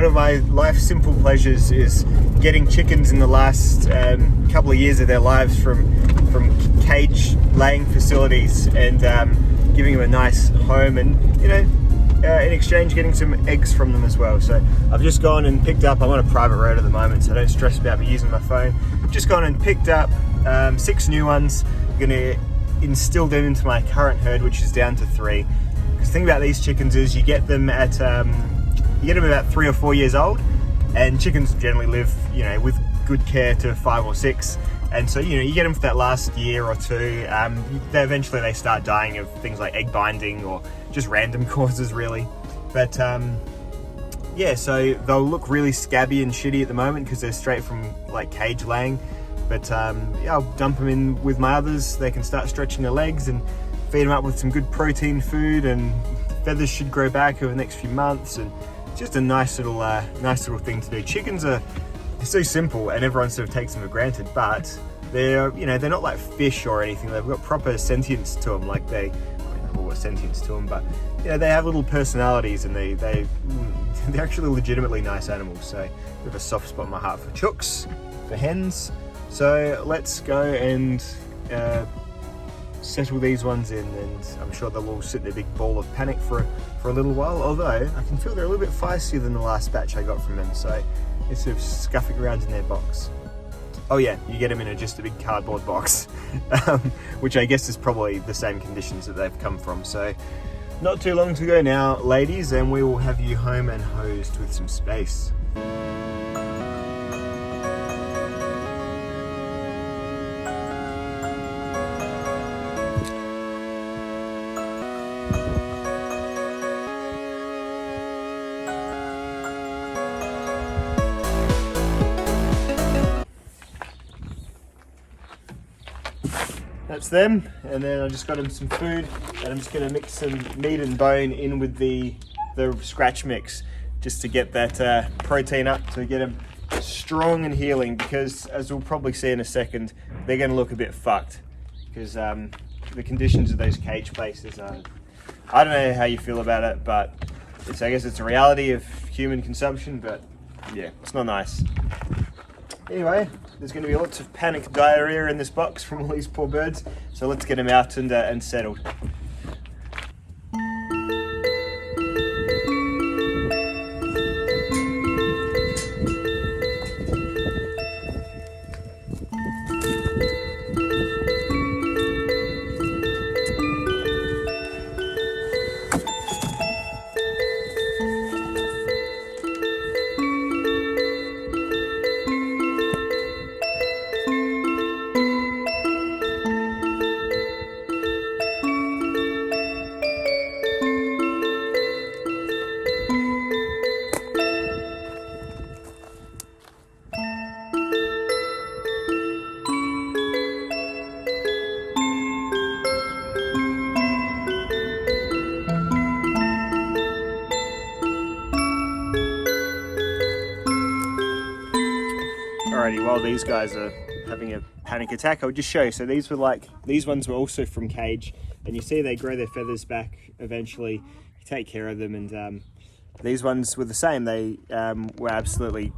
one of my life's simple pleasures is getting chickens in the last couple of years of their lives from cage laying facilities and giving them a nice home, and in exchange getting some eggs from them as well. So I've just gone and picked up, I'm on a private road at the moment so I don't stress about me using my phone. Just gone and picked up 6 new ones. I'm gonna instill them into my current herd, which is down to 3. Because the thing about these chickens is you get them at about 3 or 4 years old, and chickens generally live with good care to 5 or 6. And so, you get them for that last year or 2. Eventually they start dying of things like egg binding or just random causes, really. But yeah, so they'll look really scabby and shitty at the moment because they're straight from like cage laying. But yeah, I'll dump them in with my others. They can start stretching their legs and feed them up with some good protein food, and feathers should grow back over the next few months. And just a nice little thing to do. Chickens are so simple, and everyone sort of takes them for granted, but they're not like fish or anything. They've got proper sentience to them. Like they're sentience to them, but they have little personalities, and they're actually legitimately nice animals. So I have a soft spot in my heart for chooks, for hens. So let's go and settle these ones in, and I'm sure they'll all sit in a big ball of panic for a little while, although I can feel they're a little bit feistier than the last batch I got from them, so they're sort of scuffing around in their box. Oh yeah, you get them in just a big cardboard box, which I guess is probably the same conditions that they've come from. So not too long to go now, ladies, and we will have you home and hosed with some space. That's them, and then I just got them some food, and I'm just going to mix some meat and bone in with the scratch mix just to get that protein up, to get them strong and healing, because as we'll probably see in a second, they're going to look a bit fucked because the conditions of those cage places are, I don't know how you feel about it, but I guess it's a reality of human consumption, but yeah, it's not nice. Anyway, there's going to be lots of panic diarrhea in this box from all these poor birds, so let's get them out and settled. Alrighty, while these guys are having a panic attack, I'll just show you. So these ones were also from cage, and you see they grow their feathers back eventually. You take care of them, and these ones were the same. They were absolutely,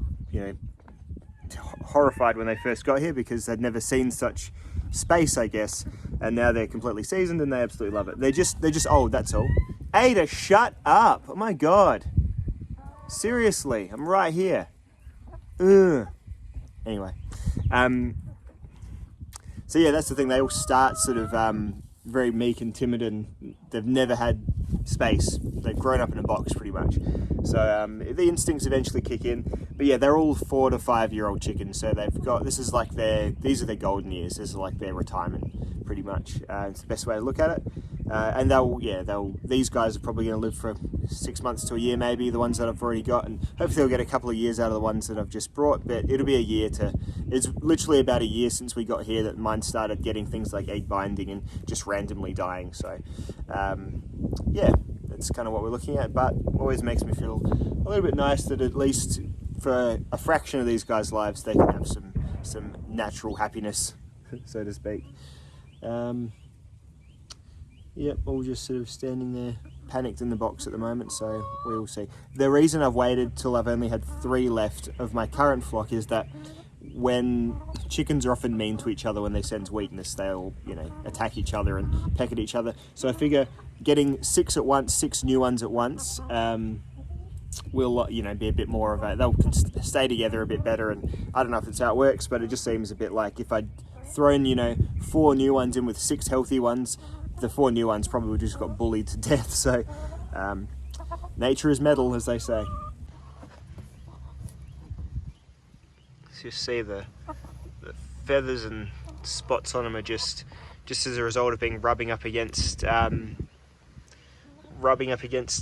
horrified when they first got here because they'd never seen such space, I guess. And now they're completely seasoned and they absolutely love it. They're just old, that's all. Ada, shut up! Oh my god! Seriously, I'm right here. Ugh. Anyway, so yeah, that's the thing. They all start sort of very meek and timid, and they've never had space. They've grown up in a box pretty much. So the instincts eventually kick in. But yeah, they're all 4 to 5 year old chickens. So they've got, these are their golden years. This is like their retirement pretty much. It's the best way to look at it. And these guys are probably going to live for 6 months to a year, maybe, the ones that I've already got, and hopefully they'll get a couple of years out of the ones that I've just brought. But it'll be a year it's literally about a year since we got here that mine started getting things like egg binding and just randomly dying. So yeah, that's kind of what we're looking at, but always makes me feel a little bit nice that at least for a fraction of these guys' lives they can have some natural happiness, so to speak. Yep, all just sort of standing there panicked in the box at the moment, so we will see. The reason I've waited till I've only had 3 left of my current flock is that when chickens are often mean to each other when they sense weakness, they'll, you know, attack each other and peck at each other. So I figure getting 6 at once, 6 new ones at once, will, you know, be a bit more of a, they'll stay together a bit better. And I don't know if it's how it works, but it just seems a bit like if I'd thrown, you know, 4 new ones in with 6 healthy ones, the 4 new ones probably just got bullied to death. So nature is metal, as they say. So you see the feathers and spots on them are just as a result of being rubbing up against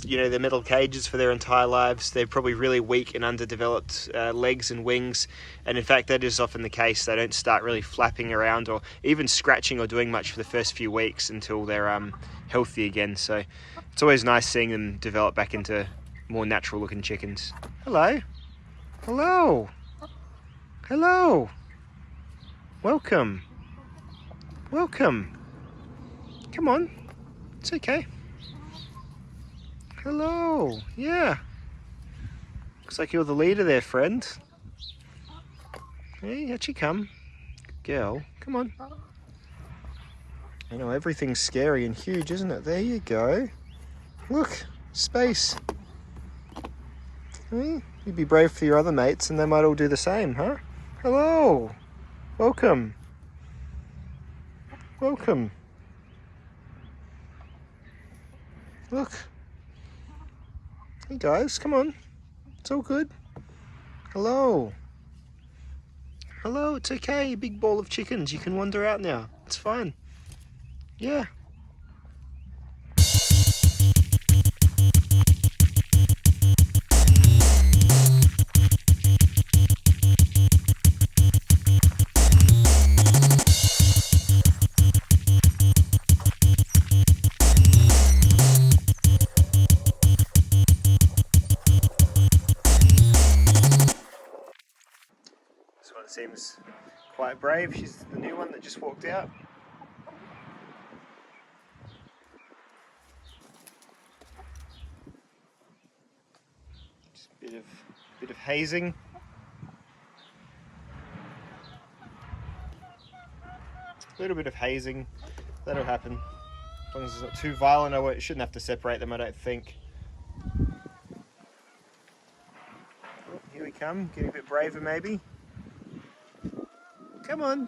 you know, their metal cages for their entire lives. They're probably really weak and underdeveloped legs and wings, and in fact that is often the case. They don't start really flapping around or even scratching or doing much for the first few weeks until they're healthy again. So it's always nice seeing them develop back into more natural looking chickens. Hello. Hello. Hello. Welcome. Welcome. Come on. It's okay. Hello. Yeah. Looks like you're the leader there, friend. Hey, how'd you come? Good girl. Come on. I know, everything's scary and huge, isn't it? There you go. Look. Space. Hey, you'd be brave for your other mates and they might all do the same, huh? Hello. Welcome. Welcome. Look. Hey guys, come on. It's all good. Hello. Hello, it's okay, you big ball of chickens. You can wander out now. It's fine. Yeah. This one seems quite brave. She's the new one that just walked out. Just a bit of hazing. A little bit of hazing. That'll happen. As long as it's not too violent, I shouldn't have to separate them, I don't think. Oh, here we come. Getting a bit braver maybe. Come on.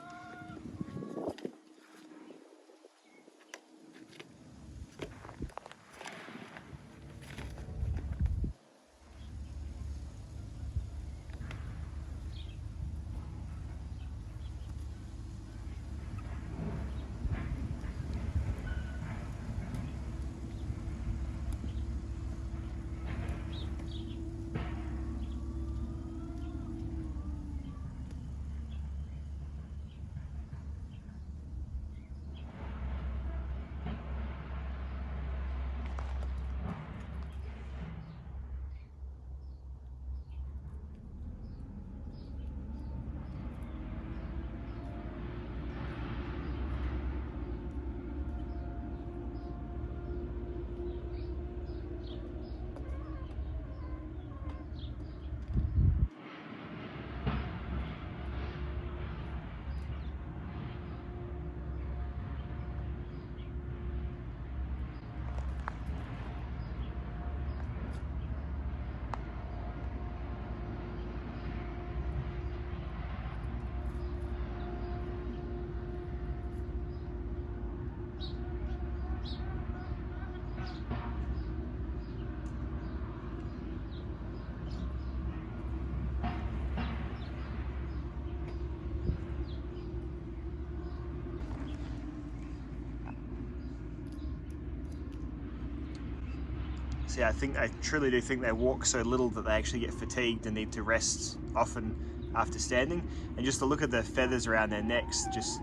So yeah, I truly do think they walk so little that they actually get fatigued and need to rest often after standing. And just to look at the feathers around their necks, just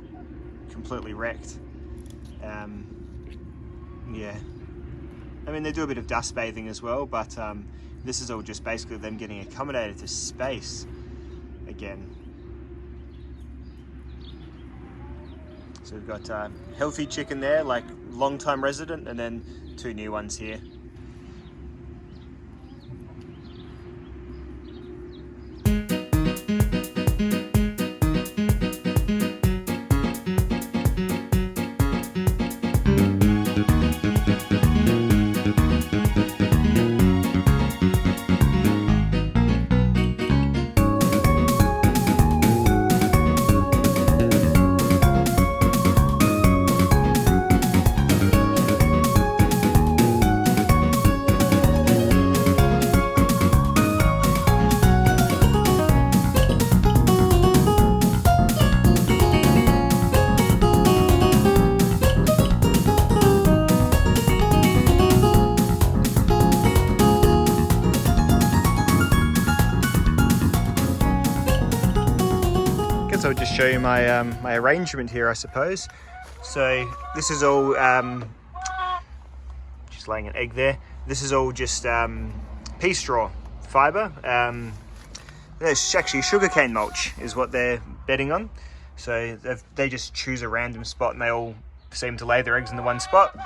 completely wrecked. Yeah. I mean, they do a bit of dust bathing as well, but this is all just basically them getting accommodated to space again. So we've got a healthy chicken there, like long-time resident, and then 2 new ones here. would just show you my my arrangement here, I suppose. So this is all just laying an egg there. This is all just pea straw fiber. There's actually sugarcane mulch is what they're bedding on. So they just choose a random spot and they all seem to lay their eggs in the one spot.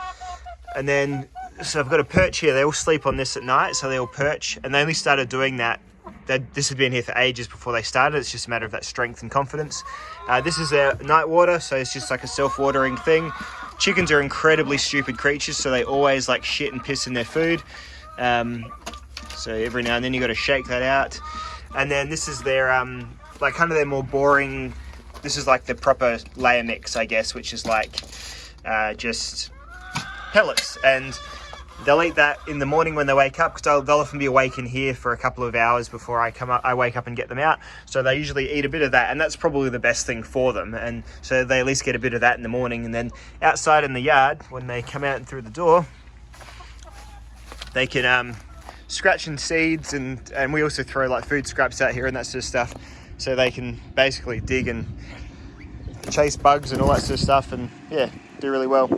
And then, so I've got a perch here. They all sleep on this at night, so they all perch. And they only started doing that. This has been here for ages before they started. It's just a matter of that strength and confidence. This is their night water, so it's just like a self-watering thing. Chickens are incredibly stupid creatures, so they always like shit and piss in their food. So every now and then you got to shake that out. And then this is their like kind of their more boring. This is like the proper layer mix, I guess, which is like just pellets, and they'll eat that in the morning when they wake up, because they'll often be awake in here for a couple of hours before I wake up and get them out. So they usually eat a bit of that, and that's probably the best thing for them. And so they at least get a bit of that in the morning, and then outside in the yard when they come out and through the door, they can scratch in seeds, and we also throw like food scraps out here and that sort of stuff, so they can basically dig and chase bugs and all that sort of stuff, and yeah, do really well.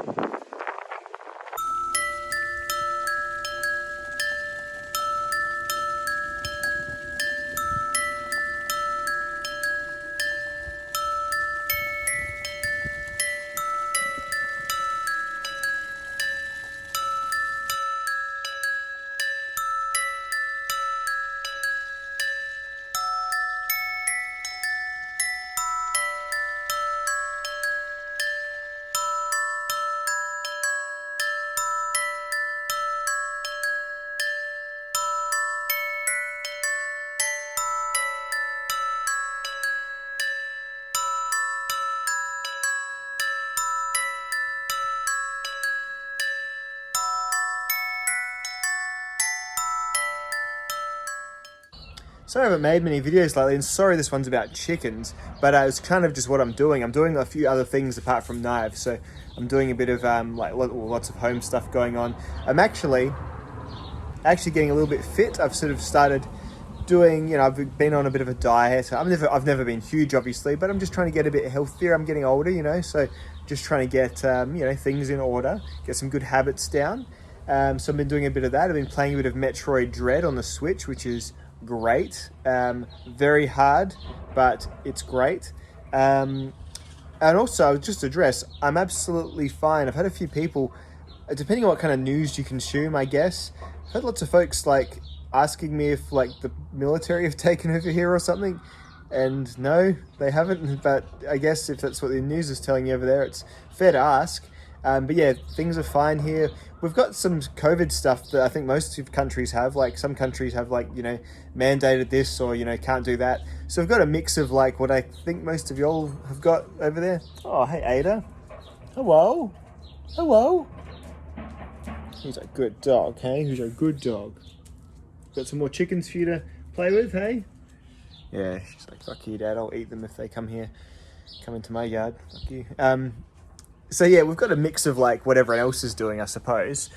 So I haven't made many videos lately, and sorry this one's about chickens, but it's kind of just what I'm doing. I'm doing a few other things apart from knives, so I'm doing a bit of like lots of home stuff going on. I'm actually getting a little bit fit. I've sort of started doing, you know, I've been on a bit of a diet. I've never been huge, obviously, but I'm just trying to get a bit healthier. I'm getting older, you know, so just trying to get you know, things in order, get some good habits down. So I've been doing a bit of that. I've been playing a bit of Metroid Dread on the Switch, which is great. Very hard, but it's great. And also, just to address, I'm absolutely fine. I've had a few people, depending on what kind of news you consume, I guess, I've had lots of folks like asking me if like the military have taken over here or something, and no, they haven't, but I guess if that's what the news is telling you over there, it's fair to ask. But yeah, things are fine here. We've got some COVID stuff that I think most countries have. Like some countries have, like, you know, mandated this, or, you know, can't do that. So we've got a mix of like what I think most of y'all have got over there. Oh, hey Ada. Hello. Hello. Who's a good dog, hey? Who's a good dog? Got some more chickens for you to play with, hey? Yeah, she's like, fuck you, Dad. I'll eat them if they come into my yard. Fuck you. So yeah, we've got a mix of like what everyone else is doing, I suppose,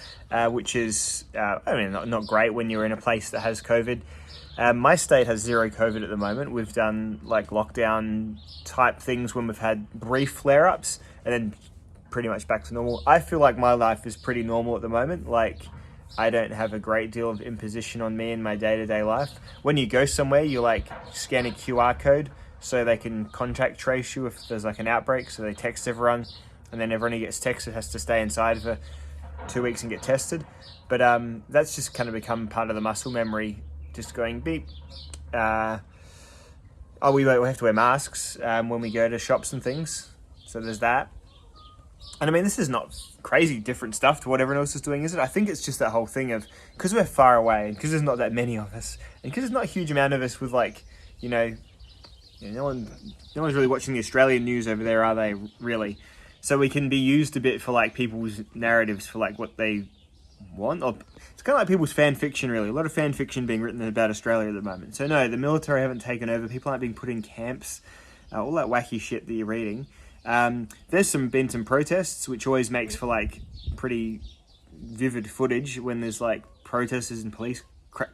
which is, I mean, not great when you're in a place that has COVID. My state has zero COVID at the moment. We've done like lockdown type things when we've had brief flare-ups, and then pretty much back to normal. I feel like my life is pretty normal at the moment. Like, I don't have a great deal of imposition on me in my day-to-day life. When you go somewhere, you like scan a QR code so they can contact trace you if there's like an outbreak. So they text everyone, and then everyone who gets texted has to stay inside for 2 weeks and get tested. But that's just kind of become part of the muscle memory, just going beep. We have to wear masks when we go to shops and things. So there's that. And I mean, this is not crazy different stuff to what everyone else is doing, is it? I think it's just that whole thing of, because we're far away, and because there's not that many of us, and because there's not a huge amount of us with like, no one's really watching the Australian news over there, are they, really? So we can be used a bit for like people's narratives for like what they want. Or it's kind of like people's fan fiction, really. A lot of fan fiction being written about Australia at the moment. So no, the military haven't taken over. People aren't being put in camps. All that wacky shit that you're reading. There's been some protests, which always makes for like pretty vivid footage when there's like protesters and police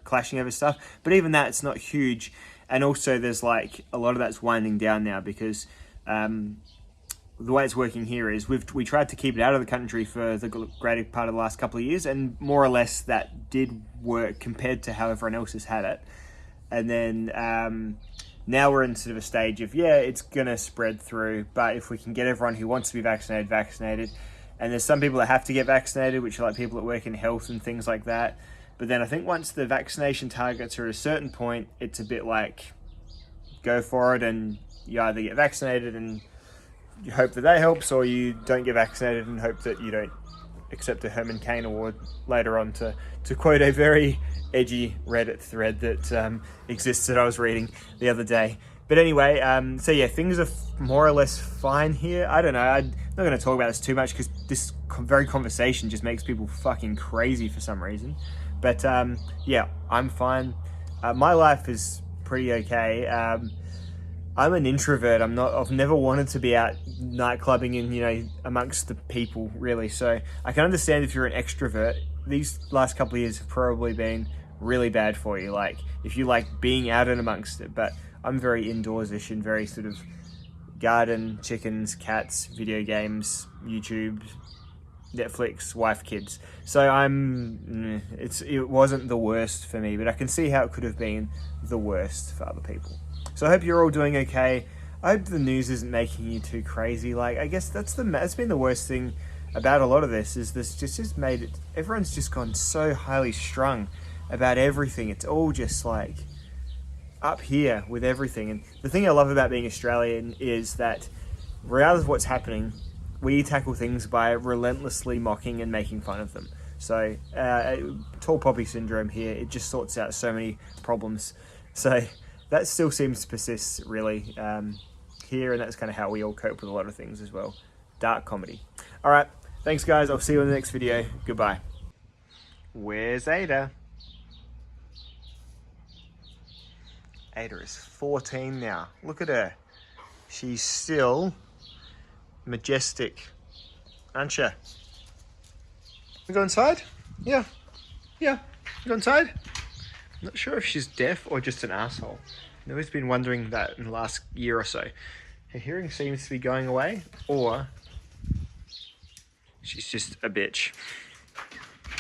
clashing over stuff. But even that, it's not huge. And also there's like a lot of that's winding down now because the way it's working here is we tried to keep it out of the country for the greater part of the last couple of years, and more or less that did work compared to how everyone else has had it. And then now we're in sort of a stage of, yeah, it's gonna spread through, but if we can get everyone who wants to be vaccinated, and there's some people that have to get vaccinated, which are like people that work in health and things like that. But then I think once the vaccination targets are at a certain point, it's a bit like, go for it, and you either get vaccinated and you hope that helps, or you don't get vaccinated and hope that you don't accept a Herman Cain award later on, to quote a very edgy Reddit thread that exists that I was reading the other day. But anyway, so yeah, things are more or less fine here. I don't know, I'm not going to talk about this too much because this very conversation just makes people fucking crazy for some reason. But yeah, I'm fine. My life is pretty okay. I'm an introvert. I've never wanted to be out nightclubbing and, amongst the people, really. So I can understand if you're an extrovert. These last couple of years have probably been really bad for you. Like, if you like being out and amongst it. But I'm very indoors-ish and very sort of garden, chickens, cats, video games, YouTube, Netflix, wife, kids. So it wasn't the worst for me, but I can see how it could have been the worst for other people. So I hope you're all doing okay. I hope the news isn't making you too crazy. Like, I guess that's been the worst thing about a lot of this, is this just made it, everyone's just gone so highly strung about everything. It's all just like up here with everything. And the thing I love about being Australian is that regardless of what's happening, we tackle things by relentlessly mocking and making fun of them. So tall poppy syndrome here, it just sorts out so many problems. So that still seems to persist, really, here, and that's kind of how we all cope with a lot of things as well. Dark comedy. All right, thanks, guys. I'll see you in the next video. Goodbye. Where's Ada? Ada is 14 now. Look at her. She's still majestic, aren't you? We go inside? Yeah. You go inside? I'm not sure if she's deaf or just an asshole. I've always been wondering that in the last year or so. Her hearing seems to be going away, or she's just a bitch.